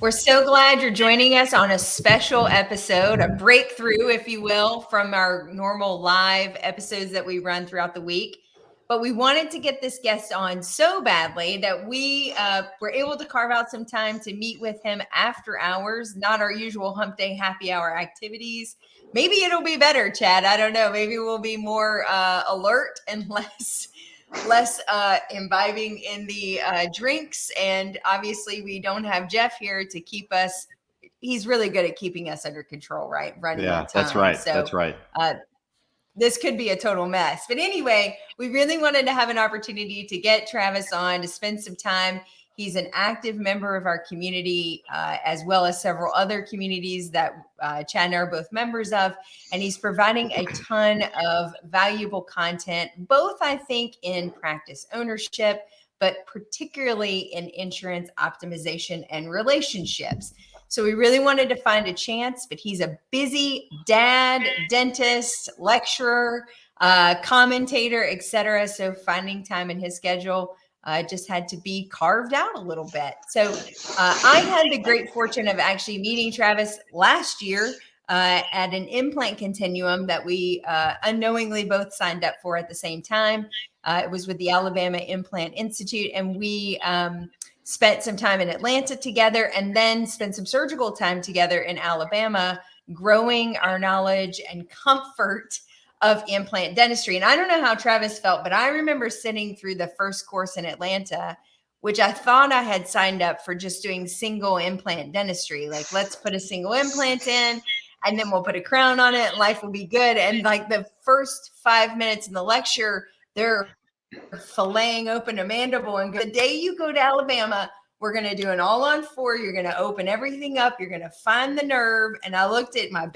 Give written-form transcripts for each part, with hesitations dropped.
We're so glad you're joining us on a special episode, a breakthrough, if you will, from our normal live episodes that we run throughout the week. But we wanted to get this guest on so badly that we were able to carve out some time to meet with him after hours, not our usual Humpday happy hour activities. Maybe it'll be better, Chad. I don't know. Maybe we'll be more alert and less imbibing in the drinks. And obviously we don't have Jeff here to keep us. He's really good at keeping us under control, right? Running on time. That's right. So that's right. This could be a total mess. But anyway, we really wanted to have an opportunity to get Travis on to spend some time. He's an active member of our community, as well as several other communities that Chad and I are both members of. And he's providing a ton of valuable content, both, I think, in practice ownership, but particularly in insurance optimization and relationships. So we really wanted to find a chance, but he's a busy dad, dentist, lecturer, commentator, etc. So finding time in his schedule just had to be carved out a little bit. So I had the great fortune of actually meeting Travis last year at an implant continuum that we unknowingly both signed up for at the same time. It was with the Alabama Implant Institute, and we spent some time in Atlanta together and then spent some surgical time together in Alabama, growing our knowledge and comfort of implant dentistry. And I don't know how Travis felt, but I remember sitting through the first course in Atlanta, which I thought I had signed up for just doing single implant dentistry. Like, let's put a single implant in and then we'll put a crown on it and life will be good. And like the first 5 minutes in the lecture, they're filleting open a mandible and the day you go to Alabama, we're going to do an all on four. You're going to open everything up. You're going to find the nerve. And I looked at my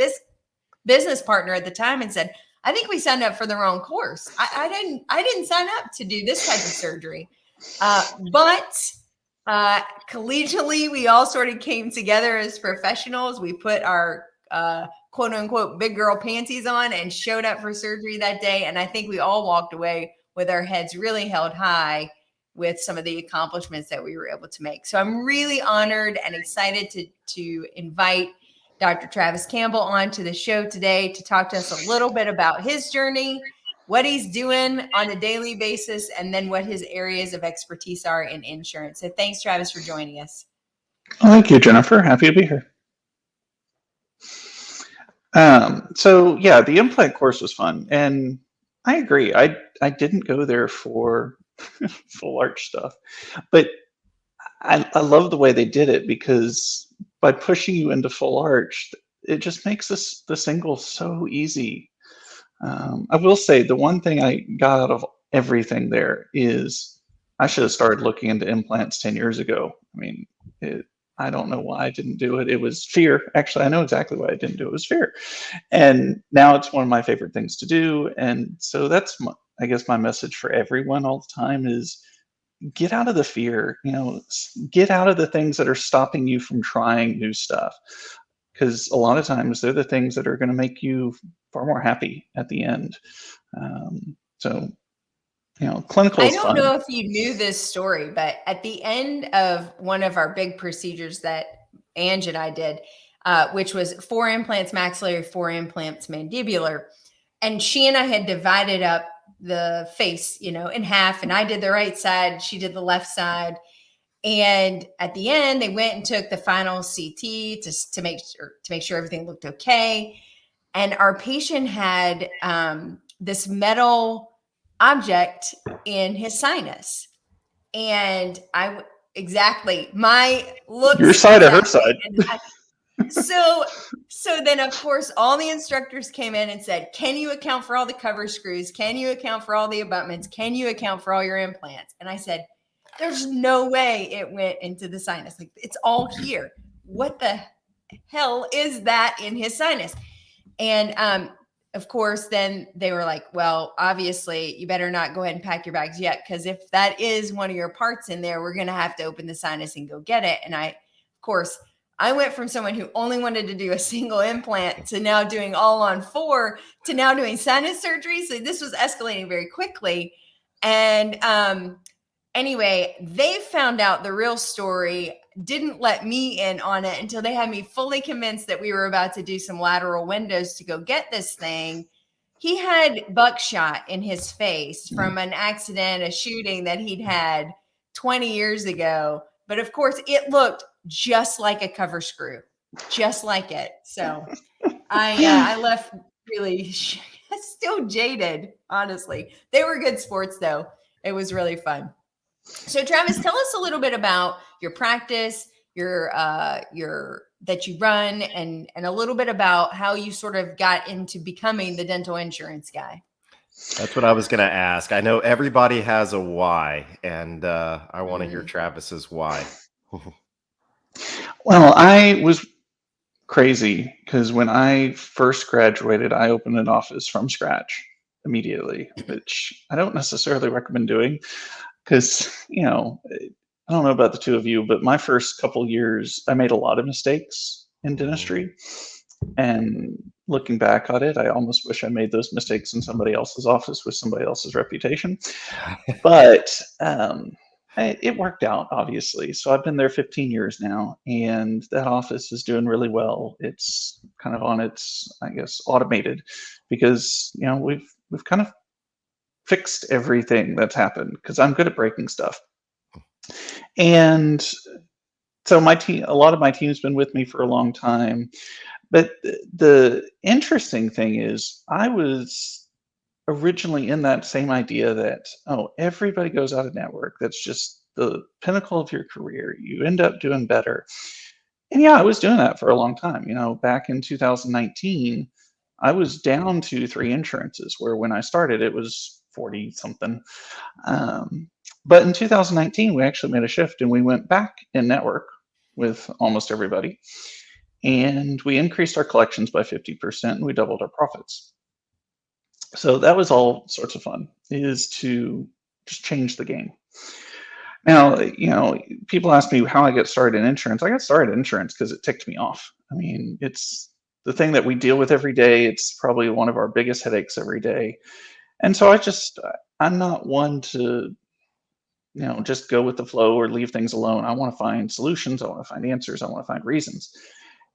business partner at the time and said, I think we signed up for the wrong course. I didn't sign up to do this type of surgery. But collegially, we all sort of came together as professionals. We put our quote unquote big girl panties on and showed up for surgery that day. And I think we all walked away with our heads really held high with some of the accomplishments that we were able to make. So I'm really honored and excited to invite Dr. Travis Campbell onto the show today to talk to us a little bit about his journey, what he's doing on a daily basis, and then what his areas of expertise are in insurance. So thanks, Travis, for joining us. Well, thank you, Jennifer. Happy to be here. So yeah, the implant course was fun, and I agree. I didn't go there for full arch stuff, but I love the way they did it, because by pushing you into full arch, it just makes the single so easy. I will say the one thing I got out of everything there is I should have started looking into implants 10 years ago. I mean, I don't know why I didn't do it. It was fear. Actually, I know exactly why I didn't do it. It was fear. And now it's one of my favorite things to do. And so that's, I guess, my message for everyone all the time is get out of the fear, get out of the things that are stopping you from trying new stuff. Because a lot of times they're the things that are going to make you far more happy at the end. Clinical is fun. I don't know if you knew this story, but at the end of one of our big procedures that Ange and I did, which was 4 implants maxillary, 4 implants mandibular, and she and I had divided up the face, in half, and I did the right side, she did the left side. And at the end, they went and took the final CT to make sure everything looked okay. And our patient had this metal object in his sinus, and my look, your side or her side. So then of course all the instructors came in and said, can you account for all the cover screws? Can you account for all the abutments? Can you account for all your implants? And I said, there's no way it went into the sinus. Like, it's all here. What the hell is that in his sinus? And of course, then they were like, well, obviously you better not go ahead and pack your bags yet, because if that is one of your parts in there, we're going to have to open the sinus and go get it. And I went from someone who only wanted to do a single implant to now doing all on 4 to now doing sinus surgery. So this was escalating very quickly. And anyway, they found out the real story didn't let me in on it until they had me fully convinced that we were about to do some lateral windows to go get this thing. He had buckshot in his face from an accident, a shooting that he'd had 20 years ago. But of course, it looked just like a cover screw, just like it. So I left really still jaded, honestly. They were good sports, though. It was really fun. So Travis, tell us a little bit about your practice, your that you run, and a little bit about how you sort of got into becoming the dental insurance guy. That's what I was going to ask. I know everybody has a why, and I want to hear Travis's why. Well, I was crazy because when I first graduated, I opened an office from scratch immediately, which I don't necessarily recommend doing because, I don't know about the two of you, but my first couple years, I made a lot of mistakes in dentistry. And looking back at it, I almost wish I made those mistakes in somebody else's office with somebody else's reputation. But it worked out, obviously. So I've been there 15 years now, and that office is doing really well. It's kind of on its, I guess, automated because we've kind of fixed everything that's happened because I'm good at breaking stuff. And so my team, a lot of my team's been with me for a long time. But the interesting thing is I was originally in that same idea that, everybody goes out of network. That's just the pinnacle of your career. You end up doing better. And yeah, I was doing that for a long time. Back in 2019, I was down to 3 insurances, where when I started, it was 40 something. But in 2019, we actually made a shift and we went back in network with almost everybody. And we increased our collections by 50% and we doubled our profits. So that was all sorts of fun, is to just change the game. Now, people ask me how I get started in insurance. I got started in insurance because it ticked me off. I mean, it's the thing that we deal with every day. It's probably one of our biggest headaches every day. And so I'm not one to, just go with the flow or leave things alone. I want to find solutions. I want to find answers. I want to find reasons.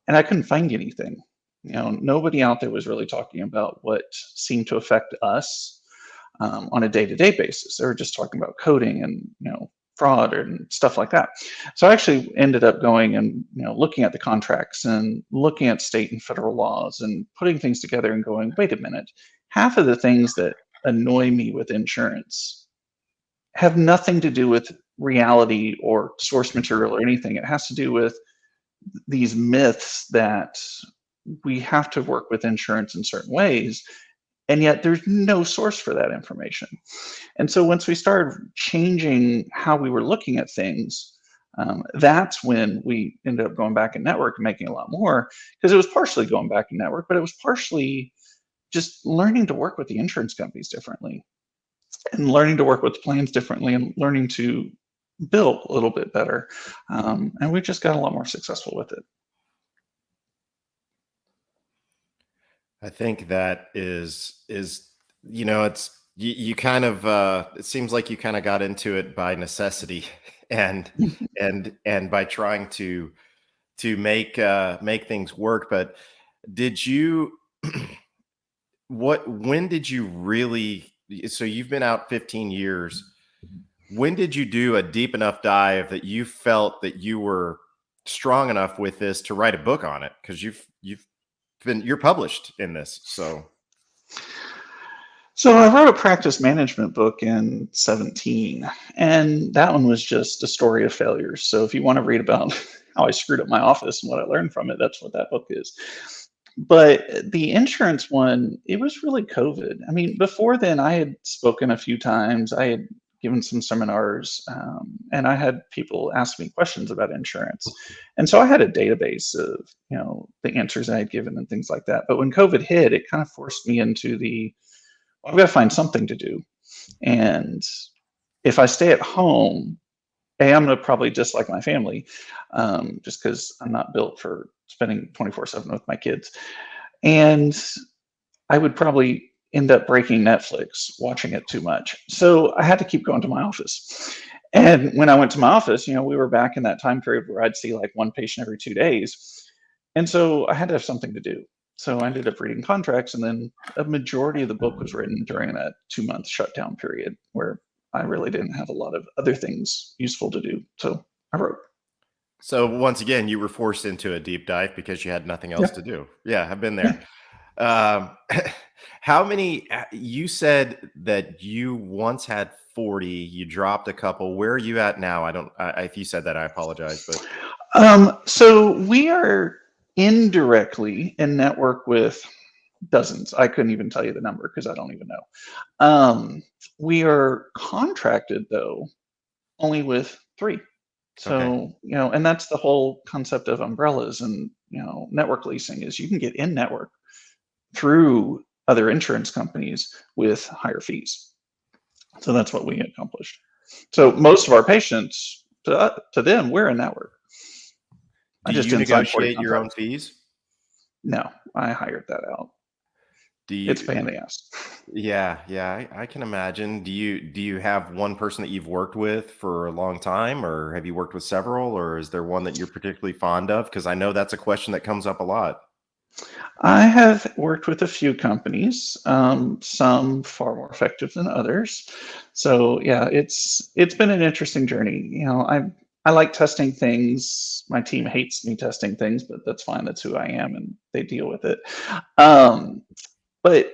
And I couldn't find anything. Nobody out there was really talking about what seemed to affect us on a day-to-day basis. They were just talking about coding and fraud and stuff like that. So I actually ended up going and looking at the contracts and looking at state and federal laws and putting things together and going, wait a minute, half of the things that annoy me with insurance have nothing to do with reality or source material or anything. It has to do with these myths that we have to work with insurance in certain ways, and yet there's no source for that information. And so once we started changing how we were looking at things, that's when we ended up going back in network and making a lot more, because it was partially going back in network, but it was partially just learning to work with the insurance companies differently and learning to work with the plans differently and learning to bill a little bit better. And we just got a lot more successful with it. I think that is it's you kind of it seems like you kind of got into it by necessity and by trying to make things work. But did you when did you really, so you've been out 15 years. When did you do a deep enough dive that you felt that you were strong enough with this to write a book on it? Because you're published in this. So I wrote a practice management book in 2017, and that one was just a story of failures. So if you want to read about how I screwed up my office and what I learned from it, that's what that book is. But the insurance one, it was really COVID. I mean, before then, I had spoken a few times. I had given some seminars, and I had people ask me questions about insurance. And so I had a database of, the answers I had given and things like that. But when COVID hit, it kind of forced me into I've got to find something to do. And if I stay at home, I'm going to probably dislike my family, just because I'm not built for spending 24/7 with my kids. And I would probably end up breaking Netflix, watching it too much. So I had to keep going to my office. And when I went to my office, we were back in that time period where I'd see like one patient every 2 days. And so I had to have something to do. So I ended up reading contracts, and then a majority of the book was written during that 2-month shutdown period where I really didn't have a lot of other things useful to do. So I wrote. So once again, you were forced into a deep dive because you had nothing else Yeah. to do. Yeah, I've been Yeah. there. How many, you said that you once had 40, you dropped a couple. Where are you at now? If you said that, I apologize, but So we are indirectly in network with dozens. I couldn't even tell you the number because I don't even know. We are contracted though only with 3. okay. So, and that's the whole concept of umbrellas and, network leasing is you can get in network through other insurance companies with higher fees. So that's what we accomplished. So most of our patients, to them, we're in network. I Do just you didn't sign 40 negotiate your own contracts. fees? No, I hired that out. Do It's a you? pain in the ass. Yeah, I can imagine. Do you have one person that you've worked with for a long time, or have you worked with several, or is there one that you're particularly fond of? Because I know that's a question that comes up a lot. I have worked with a few companies, some far more effective than others. So yeah, it's been an interesting journey. I like testing things. My team hates me testing things, but that's fine. That's who I am, and they deal with it. Um, but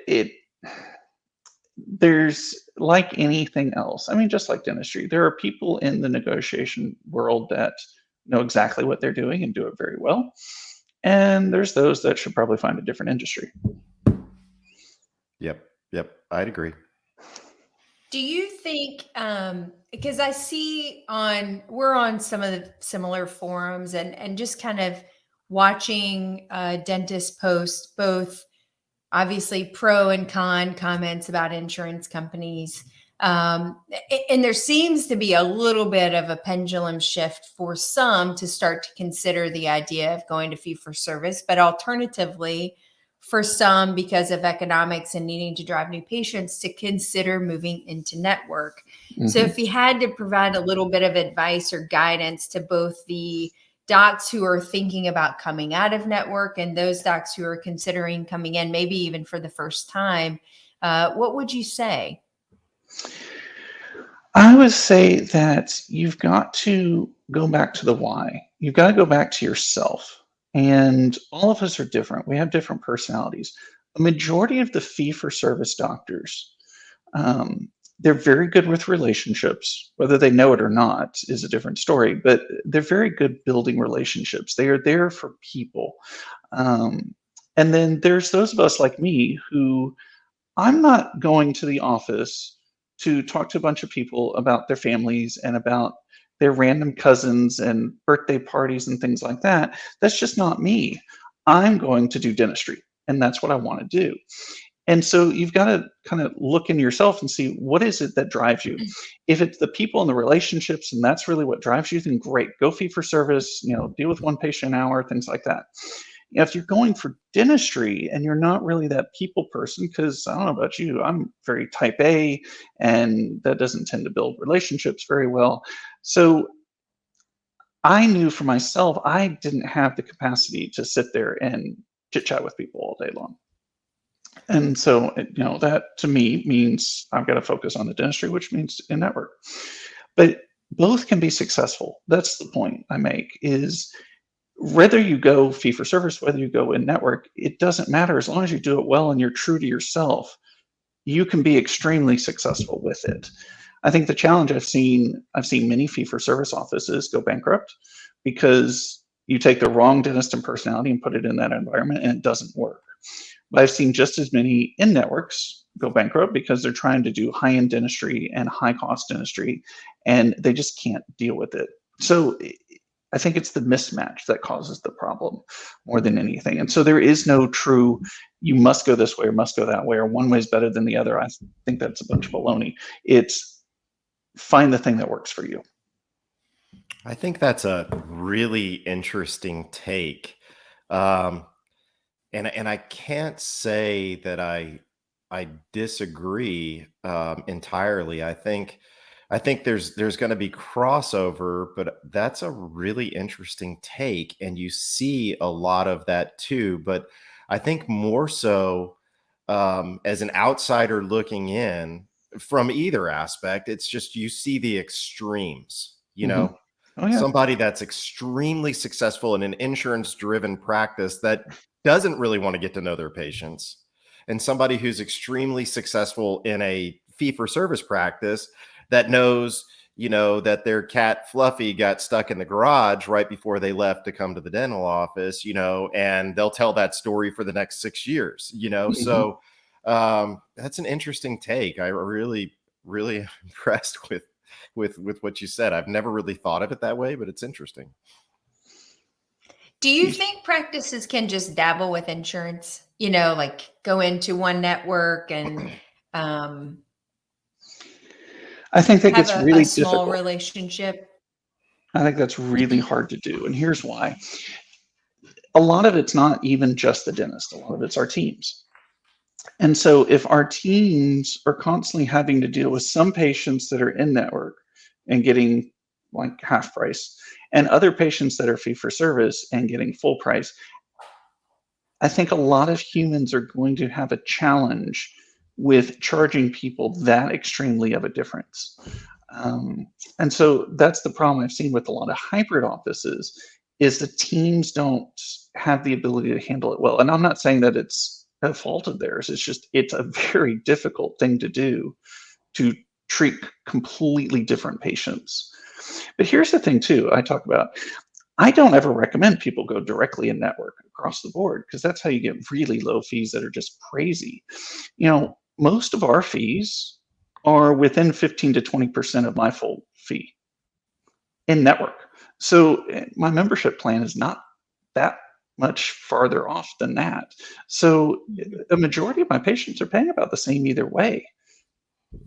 there's like anything else. I mean, just like dentistry, there are people in the negotiation world that know exactly what they're doing and do it very well. And there's those that should probably find a different industry. Yep, I'd agree. Do you think, because I see we're on some of the similar forums and just kind of watching dentists post both obviously pro and con comments about insurance companies. And there seems to be a little bit of a pendulum shift for some to start to consider the idea of going to fee for service, but alternatively, for some, because of economics and needing to drive new patients, to consider moving into network. So, if you had to provide a little bit of advice or guidance to both the docs who are thinking about coming out of network and those docs who are considering coming in, maybe even for the first time, what would you say? I would say that you've got to go back to the why. You've got to go back to yourself. And all of us are different. We have different personalities. A majority of the fee for service doctors, um, they're very good with relationships. Whether they know it or not is a different story, but they're very good building relationships. They are there for people. And then there's those of us like me who I'm not going to the office to talk to a bunch of people about their families and about their random cousins and birthday parties and things like that. That's just not me. I'm going to do dentistry, and that's what I want to do. And so you've got to kind of look in yourself and see what is it that drives you. If it's the people and the relationships, and that's really what drives you, then great. Go fee for service, deal with one patient an hour, things like that. If you're going for dentistry and you're not really that people person, because I don't know about you, I'm very type A, and that doesn't tend to build relationships very well. So I knew for myself, I didn't have the capacity to sit there and chit chat with people all day long. And so, that to me means I've got to focus on the dentistry, which means in network. But both can be successful. That's the point I make is whether you go fee for service, whether you go in network, it doesn't matter as long as you do it well and you're true to yourself. You can be extremely successful with it. I think the challenge I've seen many fee for service offices go bankrupt because you take the wrong dentist and personality and put it in that environment and it doesn't work. But I've seen just as many in networks go bankrupt because they're trying to do high-end dentistry and high-cost dentistry, and they just can't deal with it. So I think it's the mismatch that causes the problem more than anything. And so there is no true, you must go this way or must go that way, or one way is better than the other. I think that's a bunch of baloney. It's find the thing that works for you. I think that's a really interesting take. And I can't say that I disagree entirely. I think I think there's going to be crossover, but that's a really interesting take, and you see a lot of that too. But I think more so as an outsider looking in from either aspect, it's just you see the extremes. Mm-hmm. Oh yeah. Somebody that's extremely successful in an insurance-driven practice that doesn't really want to get to know their patients, and somebody who's extremely successful in a fee-for-service practice that knows, that their cat Fluffy got stuck in the garage right before they left to come to the dental office, and they'll tell that story for the next 6 years, Mm-hmm. So that's an interesting take. I really, really am impressed with what you said. I've never really thought of it that way, but it's interesting. Do you think practices can just dabble with insurance? Like go into one network and I think that have gets a really small difficult. relationship? I think that's really hard to do, and here's why. A lot of it's not even just the dentist. A lot of it's our teams. And so if our teams are constantly having to deal with some patients that are in network and getting like half price, and other patients that are fee for service and getting full price, I think a lot of humans are going to have a challenge with charging people that extremely of a difference. And so that's the problem I've seen with a lot of hybrid offices is the teams don't have the ability to handle it well. And I'm not saying that it's a fault of theirs. It's just, it's a very difficult thing to do to treat completely different patients. But here's the thing too, I talk about, I don't ever recommend people go directly in network across the board because that's how you get really low fees that are just crazy. Most of our fees are within 15 to 20% of my full fee in network. So my membership plan is not that much farther off than that. So a majority of my patients are paying about the same either way.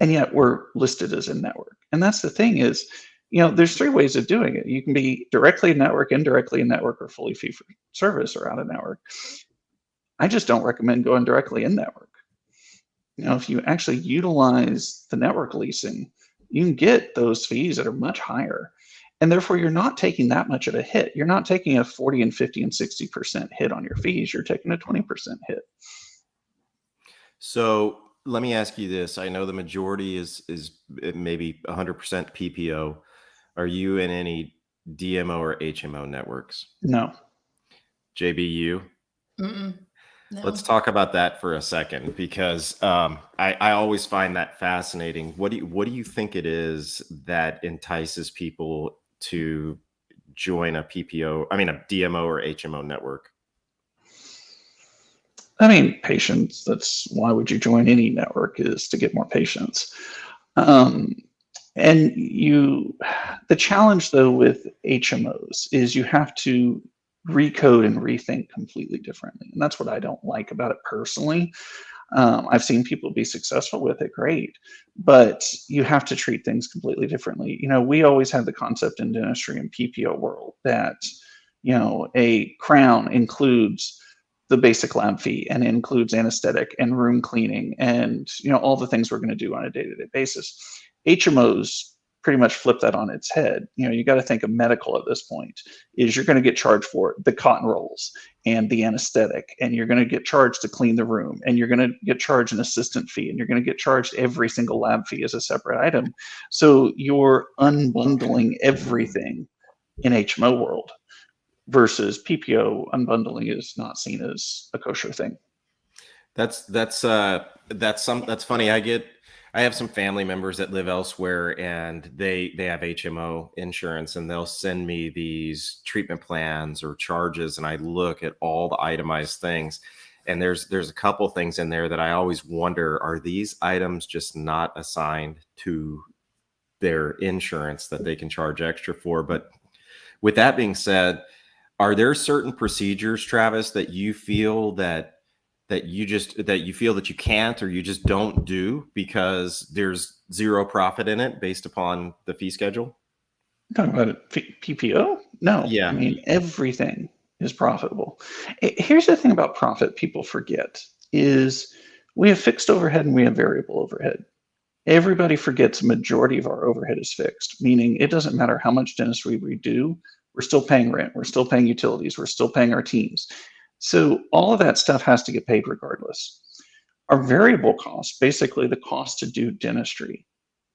And yet we're listed as in network. And that's the thing is, there's 3 ways of doing it. You can be directly in network, indirectly in network, or fully fee for service or out of network. I just don't recommend going directly in network. If you actually utilize the network leasing, you can get those fees that are much higher. And therefore, you're not taking that much of a hit. You're not taking a 40 and 50 and 60% hit on your fees. You're taking a 20% hit. So let me ask you this. I know the majority is maybe 100% PPO. Are you in any DMO or HMO networks? No. JBU? No. Let's talk about that for a second because I always find that fascinating. What do you think it is that entices people to join a PPO? I mean, a DMO or HMO network? I mean, patients. That's why would you join any network is to get more patients. And the challenge though with HMOs is you have to recode and rethink completely differently. And that's what I don't like about it personally. I've seen people be successful with it, great, but you have to treat things completely differently. We always have the concept in dentistry and PPO world that, a crown includes the basic lab fee and includes anesthetic and room cleaning and, all the things we're going to do on a day-to-day basis. HMOs pretty much flip that on its head. You got to think of medical at this point is you're going to get charged for the cotton rolls and the anesthetic, and you're going to get charged to clean the room, and you're going to get charged an assistant fee, and you're going to get charged every single lab fee as a separate item. So you're unbundling everything in HMO world versus PPO. Unbundling is not seen as a kosher thing. That's funny. I have some family members that live elsewhere and they have HMO insurance, and they'll send me these treatment plans or charges, and I look at all the itemized things, and there's a couple things in there that I always wonder, are these items just not assigned to their insurance that they can charge extra for? But with that being said, are there certain procedures, Travis, that you feel that you feel that you can't or you just don't do because there's zero profit in it based upon the fee schedule? You're talking about PPO? No. Yeah. I mean, everything is profitable. Here's the thing about profit people forget is we have fixed overhead and we have variable overhead. Everybody forgets a majority of our overhead is fixed, meaning it doesn't matter how much dentistry we do, we're still paying rent, we're still paying utilities, we're still paying our teams. So all of that stuff has to get paid regardless. Our variable cost, basically the cost to do dentistry,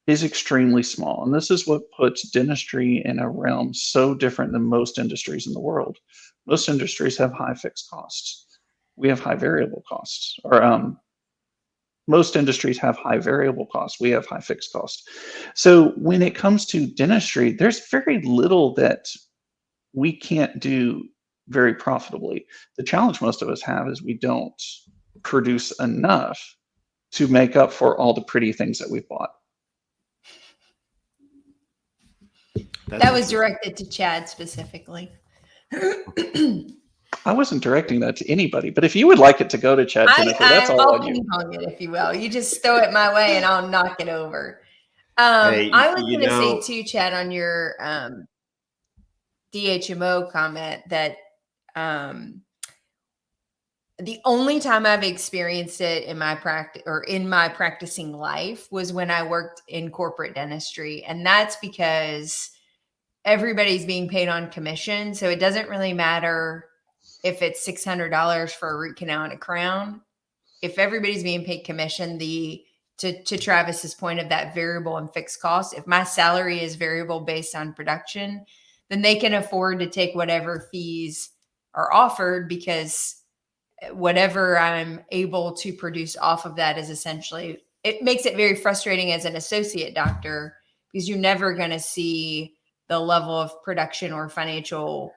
is extremely small. And this is what puts dentistry in a realm so different than most industries in the world. Most industries have high fixed costs. We have high variable costs, or most industries have high variable costs. We have high fixed costs. So when it comes to dentistry, there's very little that we can't do very profitably. The challenge most of us have is we don't produce enough to make up for all the pretty things that we've bought. That was directed to Chad specifically. I wasn't directing that to anybody, but if you would like it to go to Chad, Jennifer, that's all I'll on you. ping pong it, if you will. You just throw it my way and I'll knock it over. Hey, I was going to say too, Chad, on your DHMO comment that the only time I've experienced it in my practice or in my practicing life was when I worked in corporate dentistry. And that's because everybody's being paid on commission. So it doesn't really matter if it's $600 for a root canal and a crown. If everybody's being paid commission, to Travis's point of that variable and fixed cost, if my salary is variable based on production, then they can afford to take whatever fees are offered, because whatever I'm able to produce off of that is essentially, it makes it very frustrating as an associate doctor, because you're never going to see the level of production or financial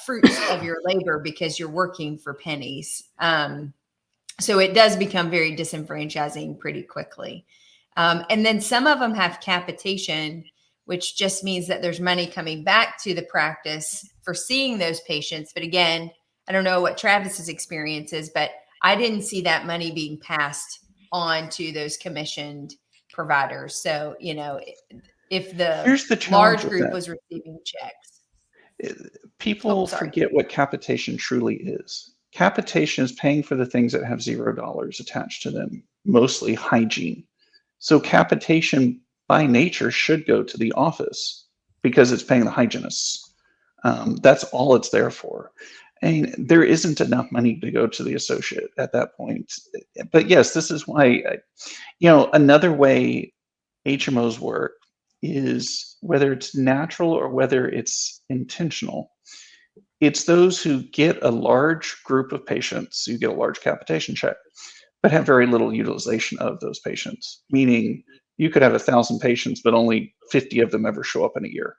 fruits of your labor because you're working for pennies. So it does become very disenfranchising pretty quickly. And then some of them have capitation, which just means that there's money coming back to the practice for seeing those patients. But again, I don't know what Travis's experience is, but I didn't see that money being passed on to those commissioned providers. So, if the large group was receiving checks. People forget what capitation truly is. Capitation is paying for the things that have $0 attached to them, mostly hygiene. So capitation by nature should go to the office because it's paying the hygienists. That's all it's there for. And there isn't enough money to go to the associate at that point. But yes, this is why, another way HMOs work is, whether it's natural or whether it's intentional, it's those who get a large group of patients, you get a large capitation check, but have very little utilization of those patients. Meaning you could have 1,000 patients, but only 50 of them ever show up in a year.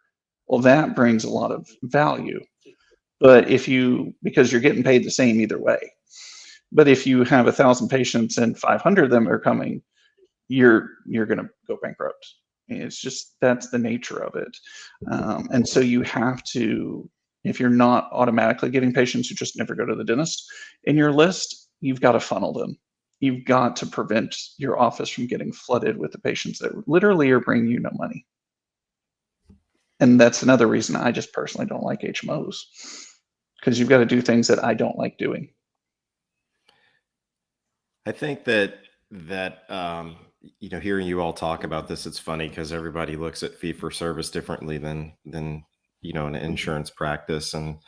Well, that brings a lot of value. But because you're getting paid the same either way. But if you have 1,000 patients and 500 of them are coming, you're going to go bankrupt. It's just, that's the nature of it. And so you have to, if you're not automatically getting patients who just never go to the dentist in your list, you've got to funnel them. You've got to prevent your office from getting flooded with the patients that literally are bringing you no money. And that's another reason I just personally don't like HMOs, because you've got to do things that I don't like doing. I think that hearing you all talk about this, it's funny because everybody looks at fee for service differently than an insurance practice. And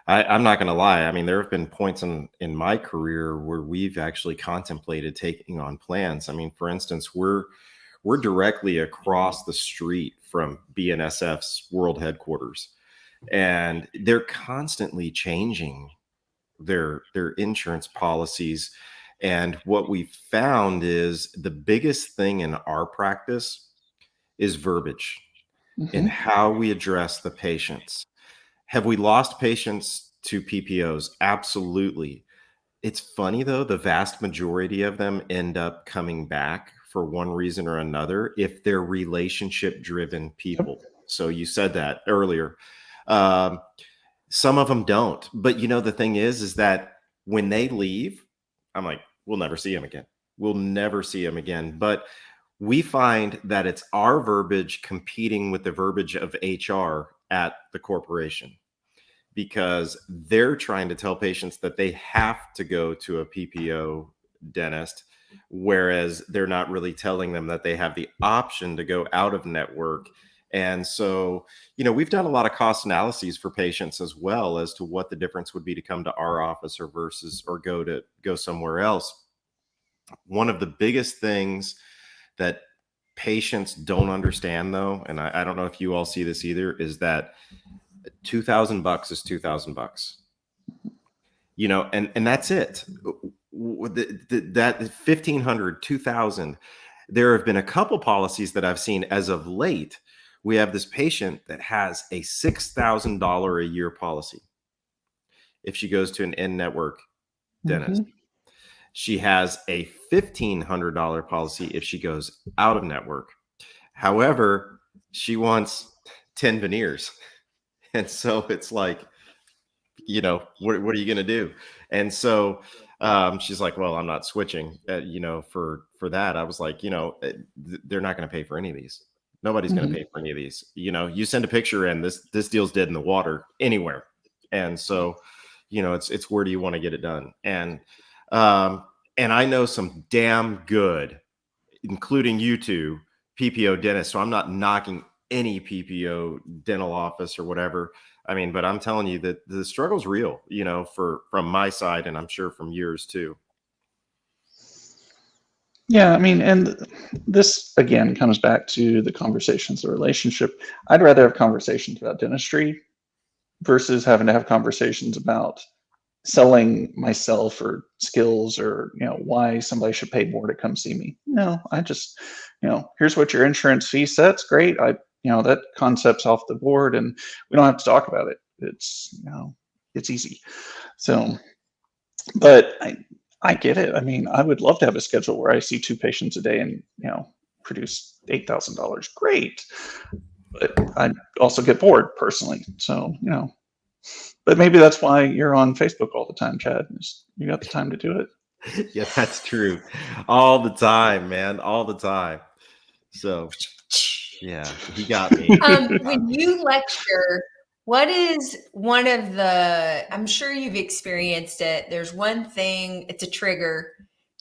I'm not going to lie. I mean, there have been points in my career where we've actually contemplated taking on plans. I mean, for instance, we're directly across the street from BNSF's world headquarters, and they're constantly changing their insurance policies. And what we found is the biggest thing in our practice is verbiage in how we address the patients. Have we lost patients to PPOs? Absolutely. It's funny though, the vast majority of them end up coming back for one reason or another if they're relationship driven people. So you said that earlier. Some of them don't. But the thing is that when they leave, I'm like, we'll never see him again. We'll never see him again. But we find that it's our verbiage competing with the verbiage of HR at the corporation, because they're trying to tell patients that they have to go to a PPO dentist whereas they're not really telling them that they have the option to go out of network. And so, we've done a lot of cost analyses for patients as well as to what the difference would be to come to our office or go somewhere else. One of the biggest things that patients don't understand, though, and I don't know if you all see this either, is that $2,000 is $2,000. And that's it. That 1,500, 2,000. There have been a couple policies that I've seen as of late. We have this patient that has a $6,000 a year policy if she goes to an in-network dentist. She has a $1,500 policy if she goes out of network. However, she wants 10 veneers. And so it's like, what are you going to do? And so she's like, well, I'm not switching, for that. I was like, they're not going to pay for any of these. Nobody's going to pay for any of these. You send a picture and this deal's dead in the water anywhere. And so, it's where do you want to get it done? And I know some damn good, including you two, PPO dentists. So I'm not knocking any PPO dental office or whatever. I mean, but I'm telling you that the struggle's real, from my side, and I'm sure from yours too. Yeah, I mean, and this again comes back to the conversations, the relationship. I'd rather have conversations about dentistry versus having to have conversations about selling myself or skills or why somebody should pay more to come see me. No, I just here's what your insurance fee sets. Great, that concept's off the board, and we don't have to talk about it. It's it's easy. So, but I get it. I mean, I would love to have a schedule where I see 2 patients a day and produce $8,000. Great, but I also get bored personally. So but maybe that's why you're on Facebook all the time, Chad. You got the time to do it. Yeah, that's true. All the time, man. All the time. So, yeah, he got me. When you lecture, what is one of I'm sure you've experienced it. There's one thing, it's a trigger.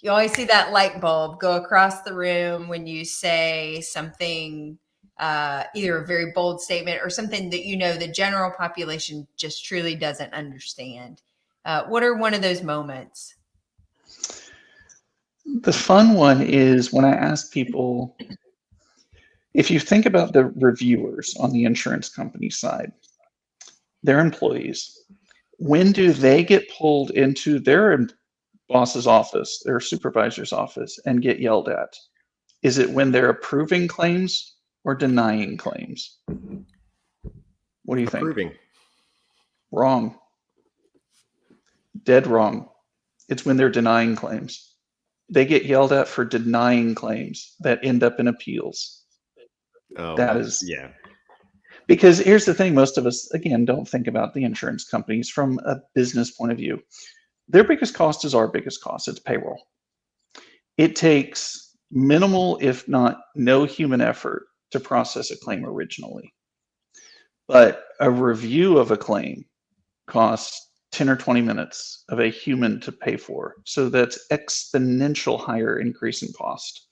You always see that light bulb go across the room when you say something, either a very bold statement or something that the general population just truly doesn't understand. What are one of those moments? The fun one is when I ask people, if you think about the reviewers on the insurance company side, their employees, when do they get pulled into their boss's office, their supervisor's office, and get yelled at? Is it when they're approving claims or denying claims? What do you think? Approving. Wrong. Dead wrong. It's when they're denying claims. They get yelled at for denying claims that end up in appeals. Oh, that is, yeah. Because here's the thing, most of us, again, don't think about the insurance companies from a business point of view. Their biggest cost is our biggest cost. It's payroll. It takes minimal, if not no human effort to process a claim originally. But a review of a claim costs 10 or 20 minutes of a human to pay for. So that's exponential higher increase in cost.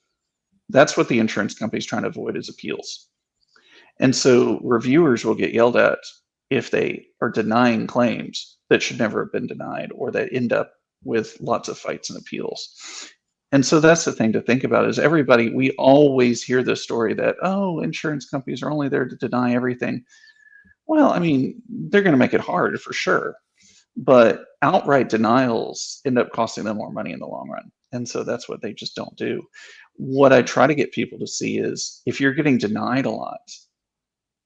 That's what the insurance company is trying to avoid, is appeals. And so reviewers will get yelled at if they are denying claims that should never have been denied or that end up with lots of fights and appeals. And so that's the thing to think about, is everybody, we always hear the story that, oh, insurance companies are only there to deny everything. Well, I mean, they're going to make it hard for sure, but outright denials end up costing them more money in the long run. And so that's what they just don't do. What I try to get people to see is, if you're getting denied a lot,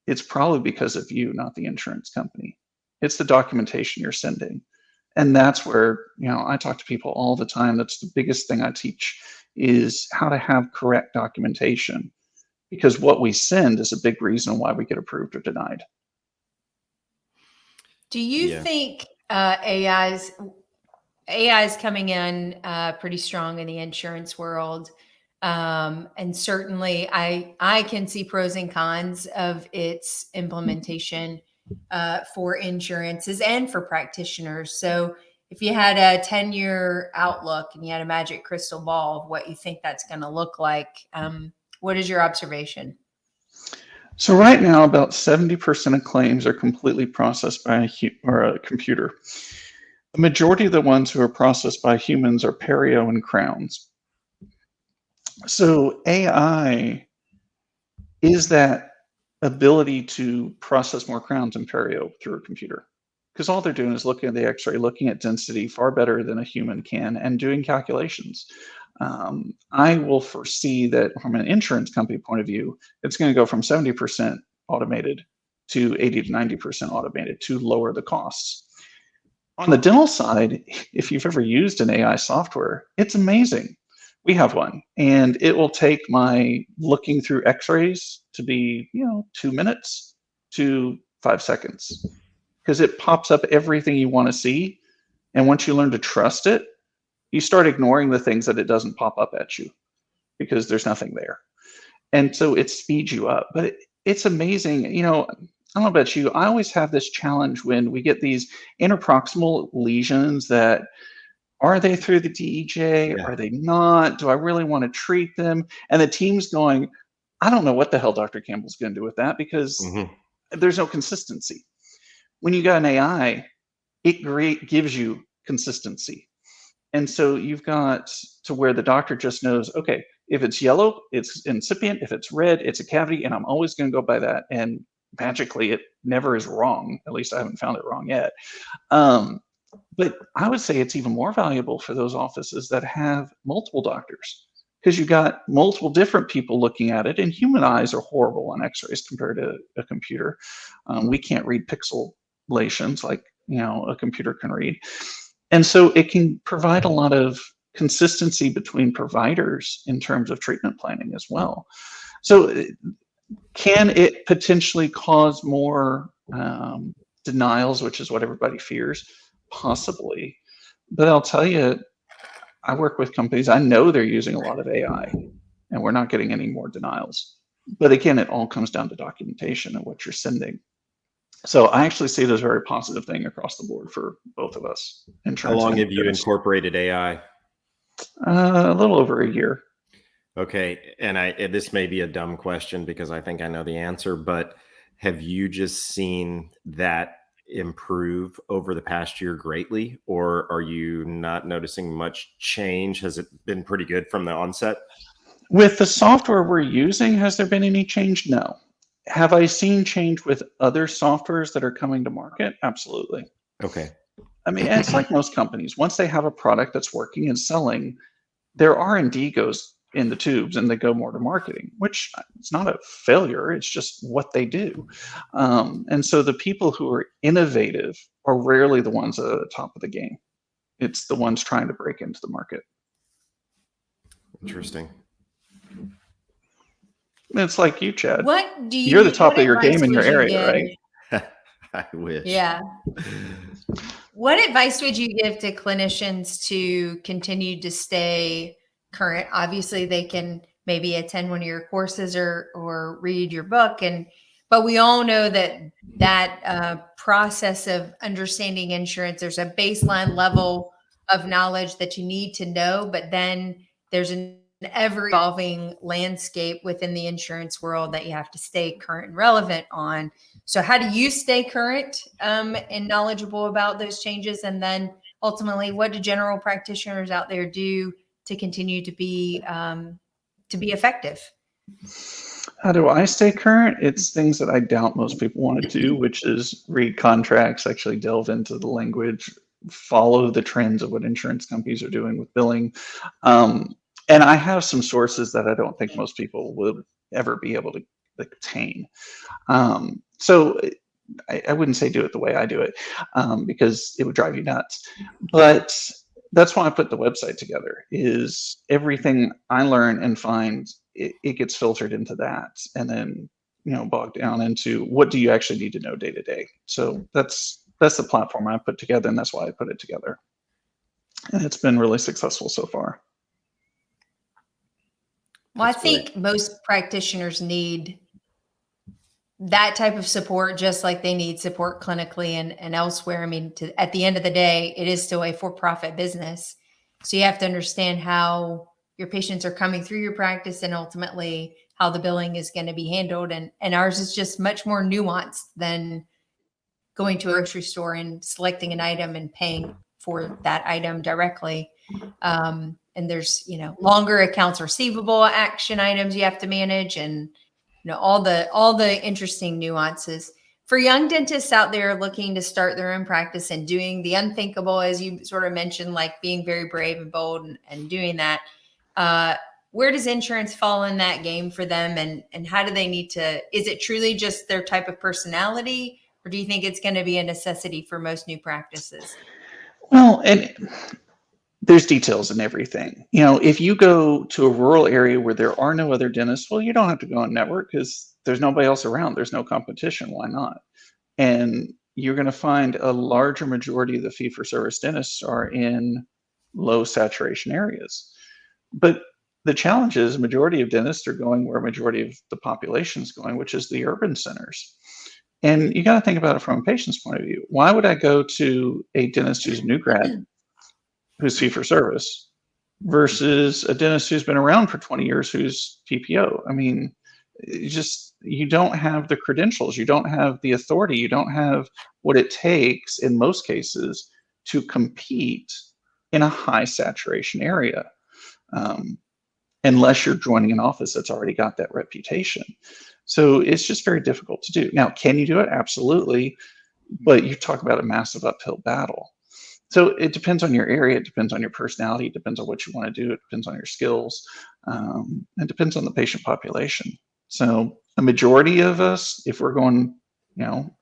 it's probably because of you, not the insurance company. It's the documentation you're sending. And that's where, I talk to people all the time. That's the biggest thing I teach, is how to have correct documentation, because what we send is a big reason why we get approved or denied. Do you think AI is coming in pretty strong in the insurance world? And certainly I can see pros and cons of its implementation for insurances and for practitioners. So if you had a 10-year outlook and you had a magic crystal ball of what you think that's going to look like, what is your observation? So right now, about 70% of claims are completely processed by a computer. The majority of the ones who are processed by humans are perio and crowns. So AI is that ability to process more crowns and perio through a computer. Because all they're doing is looking at the x-ray, looking at density far better than a human can, and doing calculations. I will foresee that from an insurance company point of view, it's going to go from 70% automated to 80 to 90% automated to lower the costs. On the dental side, if you've ever used an AI software, it's amazing. We have one, and it will take my looking through x-rays to be, 2 minutes to 5 seconds, because it pops up everything you want to see. And once you learn to trust it, you start ignoring the things that it doesn't pop up at you because there's nothing there. And so it speeds you up. But it's amazing. I don't know about you. I always have this challenge when we get these interproximal lesions that, are they through the DEJ? Yeah. Are they not? Do I really want to treat them? And the team's going, I don't know what the hell Dr. Campbell's going to do with that, because there's no consistency. When you got an AI, it gives you consistency. And so you've got to where the doctor just knows, okay, if it's yellow, it's incipient. If it's red, it's a cavity, and I'm always going to go by that. And magically, it never is wrong. At least I haven't found it wrong yet. But I would say it's even more valuable for those offices that have multiple doctors, because you got multiple different people looking at it, and human eyes are horrible on x-rays compared to a computer. We can't read pixelations like a computer can read. And so it can provide a lot of consistency between providers in terms of treatment planning as well. So can it potentially cause more denials, which is what everybody fears? Possibly. But I'll tell you, I work with companies, I know they're using a lot of AI, and we're not getting any more denials. But again, it all comes down to documentation and what you're sending. So I actually see it as a very positive thing across the board for both of us. How long have you incorporated AI? A little over a year. Okay. And this may be a dumb question because I think I know the answer, but have you just seen that improve over the past year greatly, or are you not noticing much change? Has it been pretty good from the onset? With the software we're using, has there been any change? No. Have I seen change with other softwares that are coming to market? Absolutely. Okay. I mean, it's like most companies. Once they have a product that's working and selling, their R&D goes in the tubes and they go more to marketing, which it's not a failure. It's just what they do. And so the people who are innovative are rarely the ones at the top of the game. It's the ones trying to break into the market. Interesting. It's like you, Chad. You're the top of your game in your area, right? I wish. Yeah. What advice would you give to clinicians to continue to stay current? Obviously, they can maybe attend one of your courses or read your book, but we all know that process of understanding insurance, there's a baseline level of knowledge that you need to know, but then there's an ever-evolving landscape within the insurance world that you have to stay current and relevant on. So how do you stay current and knowledgeable about those changes? And then ultimately, what do general practitioners out there do to continue to be effective? How do I stay current? It's things that I doubt most people want to do, which is read contracts, actually delve into the language, follow the trends of what insurance companies are doing with billing. And I have some sources that I don't think most people would ever be able to obtain. So I wouldn't say do it the way I do it, because it would drive you nuts. But that's why I put the website together, is everything I learn and find, it gets filtered into that, and then bogged down into what do you actually need to know day to day. So that's the platform I put together, and that's why I put it together. And it's been really successful so far. Well, I think most practitioners need that type of support, just like they need support clinically and elsewhere. I mean, at the end of the day, it is still a for-profit business. So you have to understand how your patients are coming through your practice and ultimately how the billing is going to be handled. And ours is just much more nuanced than going to a grocery store and selecting an item and paying for that item directly. And there's, longer accounts receivable action items you have to manage, and all the interesting nuances for young dentists out there looking to start their own practice and doing the unthinkable, as you sort of mentioned, like being very brave and bold and doing that. Where does insurance fall in that game for them? And how do they need to, is it truly just their type of personality, or do you think it's going to be a necessity for most new practices? Well, and there's details in everything. If you go to a rural area where there are no other dentists, well, you don't have to go on network because there's nobody else around. There's no competition. Why not? And you're going to find a larger majority of the fee-for-service dentists are in low saturation areas. But the challenge is majority of dentists are going where a majority of the population is going, which is the urban centers. And you got to think about it from a patient's point of view. Why would I go to a dentist who's a new grad, who's fee for service, versus a dentist who's been around for 20 years who's PPO? I mean, you don't have the credentials, you don't have the authority, you don't have what it takes in most cases to compete in a high saturation area, unless you're joining an office that's already got that reputation. So it's just very difficult to do. Now, can you do it? Absolutely. But you talk about a massive uphill battle. So it depends on your area, it depends on your personality, it depends on what you want to do, it depends on your skills, it depends on the patient population. So a majority of us, if we're going,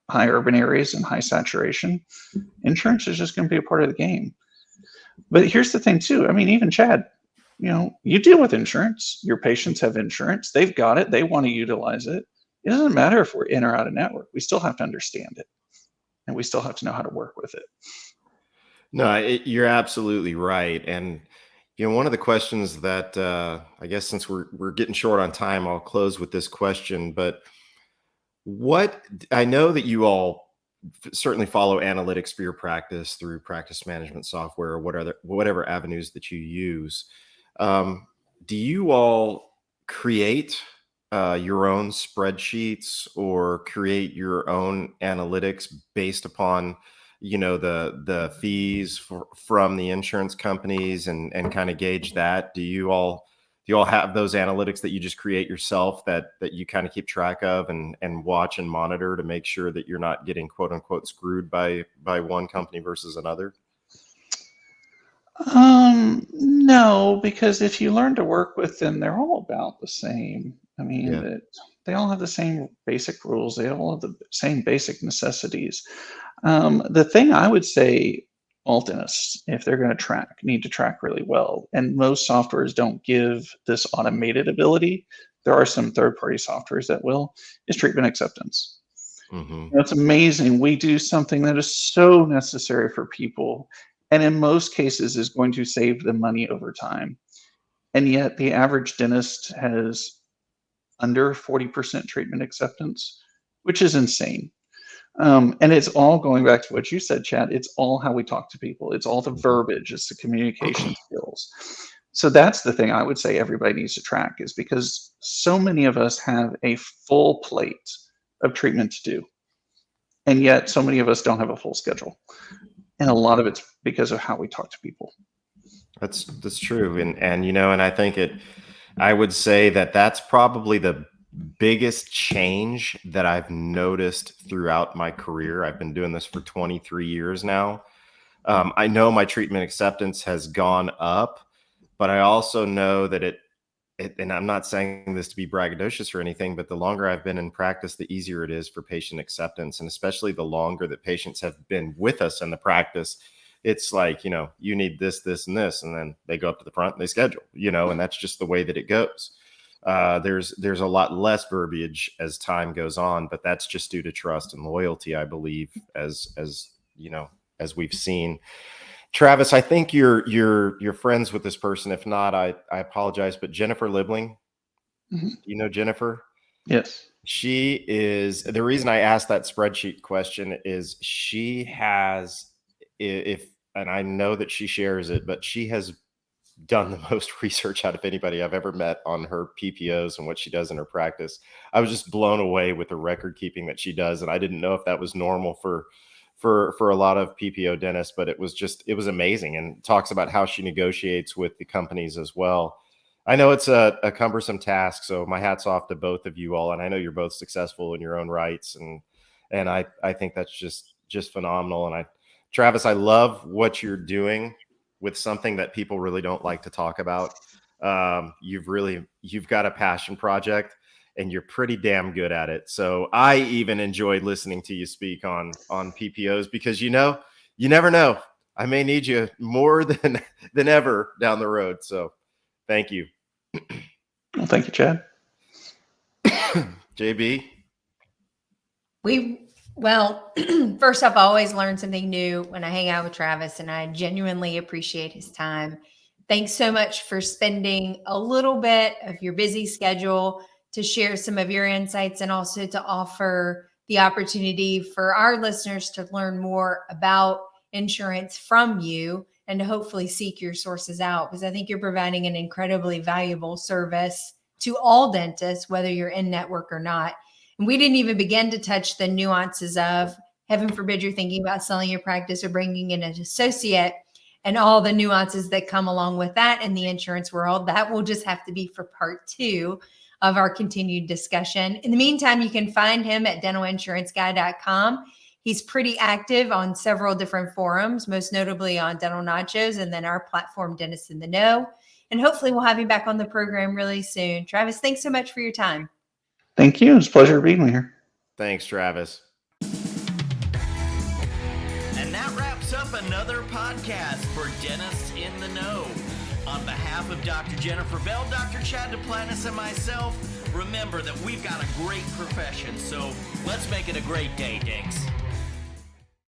high urban areas and high saturation, insurance is just going to be a part of the game. But here's the thing too. I mean, even Chad, you deal with insurance. Your patients have insurance. They've got it. They want to utilize it. It doesn't matter if we're in or out of network. We still have to understand it, and we still have to know how to work with it. No, you're absolutely right. And one of the questions that I guess since we're getting short on time, I'll close with this question. But I know that you all certainly follow analytics for your practice through practice management software or whatever avenues that you use. Do you all create your own spreadsheets or create your own analytics based upon the fees from the insurance companies and kind of gauge that? Do you all have those analytics that you just create yourself that you kind of keep track of and watch and monitor to make sure that you're not getting quote unquote screwed by one company versus another? No, because if you learn to work with them, they're all about the same. I mean, they all have the same basic rules. They all have the same basic necessities. The thing I would say all dentists, if they're going to need to track really well, and most softwares don't give this automated ability. There are some third-party softwares that will, is treatment acceptance. Mm-hmm. It's amazing. We do something that is so necessary for people, and in most cases is going to save them money over time. And yet the average dentist has under 40% treatment acceptance, which is insane. And it's all going back to what you said, Chad. It's all how we talk to people. It's all the verbiage. It's the communication skills. So that's the thing I would say everybody needs to track, is because so many of us have a full plate of treatment to do. And yet so many of us don't have a full schedule. And a lot of it's because of how we talk to people. That's true. And I think I would say that that's probably the biggest change that I've noticed throughout my career. I've been doing this for 23 years now. I know my treatment acceptance has gone up, but I also know that and I'm not saying this to be braggadocious or anything, but the longer I've been in practice, the easier it is for patient acceptance. And especially the longer that patients have been with us in the practice, it's like, you need this, this, and this, and then they go up to the front and they schedule, and that's just the way that it goes. There's a lot less verbiage as time goes on, but that's just due to trust and loyalty, I believe, as we've seen. Travis, I think you're friends with this person. If not, I apologize, but Jennifer Libling. Mm-hmm. You know Jennifer? Yes. She is, the reason I asked that spreadsheet question is she has, and I know that she shares it, but she has done the most research out of anybody I've ever met on her PPOs and what she does in her practice. I was just blown away with the record keeping that she does. And I didn't know if that was normal for a lot of PPO dentists, but it was amazing, and talks about how she negotiates with the companies as well. I know it's a cumbersome task, so my hat's off to both of you all. And I know you're both successful in your own rights. And I think that's just phenomenal. And Travis, I love what you're doing with something that people really don't like to talk about. You've got a passion project, and you're pretty damn good at it. So I even enjoyed listening to you speak on PPOs, because you never know. I may need you more than ever down the road. So thank you. Well, thank you, Chad. JB. Well, first off, I always learn something new when I hang out with Travis, and I genuinely appreciate his time. Thanks so much for spending a little bit of your busy schedule to share some of your insights, and also to offer the opportunity for our listeners to learn more about insurance from you, and to hopefully seek your sources out, because I think you're providing an incredibly valuable service to all dentists, whether you're in network or not. And we didn't even begin to touch the nuances of, heaven forbid you're thinking about selling your practice or bringing in an associate, and all the nuances that come along with that in the insurance world. That will just have to be for part 2 of our continued discussion. In the meantime, you can find him at dentalinsurancegui.com. He's pretty active on several different forums, most notably on Dental Nachos, and then our platform, Dentists in the Know. And hopefully we'll have you back on the program really soon. Travis, thanks so much for your time. Thank you. It's a pleasure being here. Thanks, Travis. And that wraps up another podcast for Dentists in the Know. On behalf of Dr. Jennifer Bell, Dr. Chad Duplantis, and myself, remember that we've got a great profession, so let's make it a great day, Dinks.